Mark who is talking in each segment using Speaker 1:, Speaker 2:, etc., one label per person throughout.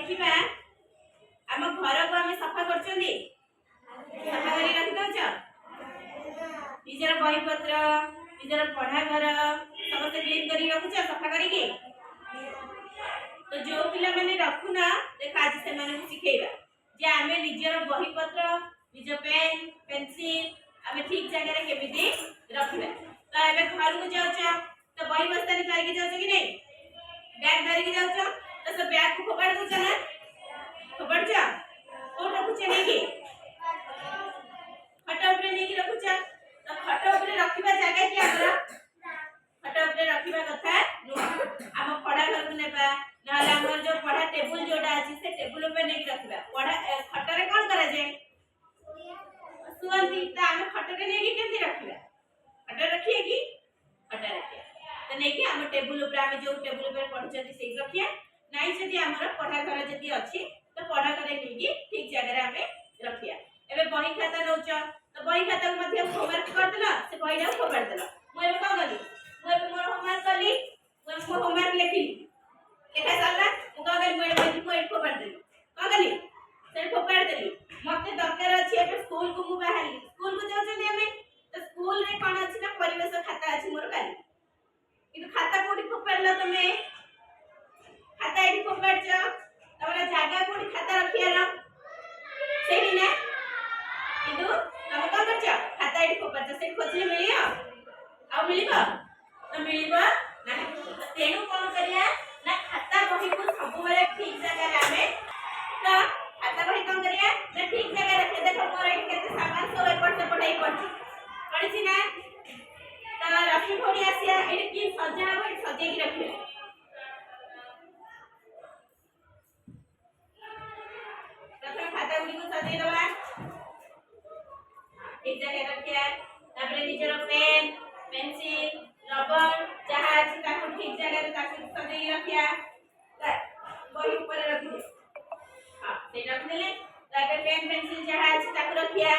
Speaker 1: देखिबा आम घर को आम सफा करछंदी सफा करी रखि दउछ निजर बही पत्र निजर पढ़ा घर समस्त क्लीन करी रखुछ सफा करी के तो जो पिला माने रखुना देख आज से माने सिखेबा जे आमे निजर बही पत्र निज पेन पेंसिल आमे ठीक जगह रे केमिति रखिबा तो एबे घर को जाउछ तो बही बस्ता निकाल के जाउछ कि नहीं बैग धरि के जाउछ तो सब बैग को फोपाड़ दउछ ना फोपाड़ जा को रखुछ नहीं कि खटा ऊपर नहीं कि रखुछ तो खटा ऊपर रखिबा जगह कि हमरा खटा ऊपर रखिबा कथा हम पढ़ा घर को नेबा नाले हमर जो पढ़ा टेबल जोडा अछि से टेबल ऊपर नहीं रखिबा पढ़ा खटा रे कोन करा जाय सुवंती ता हम खटा रे नहीं कि केंती रखिबा खटा रखिए कि खटा रखिए तो नहीं कि हम टेबल ऊपर हम जो टेबल ऊपर पढ़छथि से रखिए नाही जदी हमर पढ़ा घर जदी अछि तो पढ़ा घर नहीं कि ठीक जगह रे हमें रखिए एबे बही खाता नउछ तो बही खाता के मध्य होमवर्क कर देला से बही ना फोपाड़ देला मोय का गली मोय मोर होमवर्क कली मोर होमवर्क लिखली लिखा साला मु का गली मोय फोपाड़ देली का गली से फोपाड़ देली मते दरकार अछि एबे स्कूल को मु बाहरी स्कूल को जाउछन हमें तो स्कूल रे कोन अछि ना परिवेश खाता अछि मोर काली किंतु खाता कोडी फोपाड़ला तमे खाता एडी फोपाड़छ तमरा जागा कोडी खाता रखिया ना सेही ना किंतु तम का करछ खाता एडी फोपाड़छ से खोजले मिलियो आ मिलिबो तो मिलिबो ना तेनु कोन करिया ना खाता बही को सब बेले ठीक जगह रे हमें तो खाता बही कोन करिया ना ठीक जगह रखे देखो मोर एडी केते सामान सब एपट से पठाई पड़छ पड़छि ना तो रखी फोड़ी आसिया एडी की सजा हो सजे की रखिए खाता गुडी को सजे दवा एक जगह रखिए तापरे निजर पेन पेंसिल रबर जहां अछि ताको ठीक जगह रे ताको सजे रखिया बही ऊपर रखिए हां से रख देले ताके पेन पेंसिल जहां अछि ताको रखिया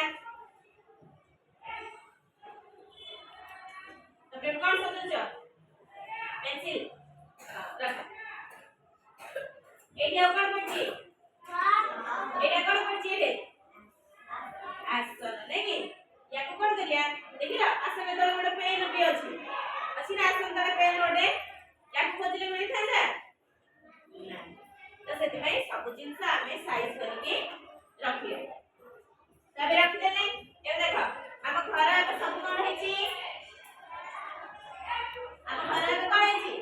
Speaker 1: तबे कोन सजो पेंसिल रख एटा कोन पछि एटा कोन पछि रे आसन देखि या को कोन करिया देखिला आसन तोर गोटे पेन भी अछि ना आसन तोर पेन गोटे या को खोजले मिलि थांदा तो सेति भाई सब जिंस हमें साइज करके रखिए तबे रख देले ए देखो हम घर अब सब कोन है छी हम घर अब कोन है छी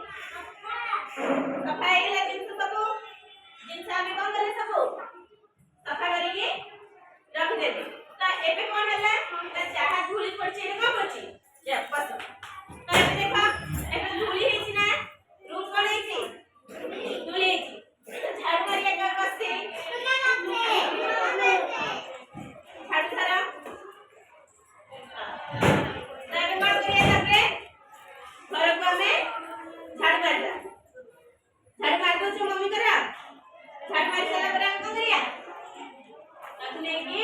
Speaker 1: सफाई ले जिंस सब जिंस हमें कोन करे सब सफा करके रख देते तो एबे कोन हला त जहा धूली पड़छे रे का पड़छी जे बस तो एबे देखा एबे धूली है छी ना रूम कोन है छी धूली है छी तो झाड़ करके का बसते झाड़ सारा तो एबे कोन करिया तबे घर को हमें झाड़ मार दो जो मम्मी करा झाड़ मार साला पर हम को करिया तब लेके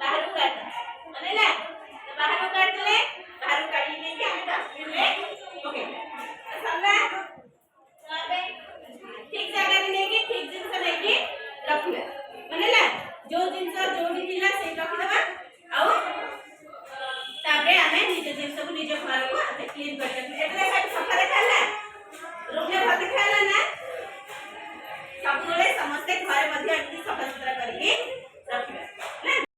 Speaker 1: बाहर काट मानेला तो बाहर काट ले बाहर काट लेके हम डस्टबिन में ओके साला अबे ठीक जगह रे लेके ठीक जिंस लेके रखिबा मानेला जो जिंस जोडी दिला से रखि देबा आउ ताबे हमें निज जिंस को निज घर को हमें क्लीन कर देबा एतले खाली सफा देखाला रूम में भल देखाला ना सब लोग समस्त घर मध्य सफा सुथरा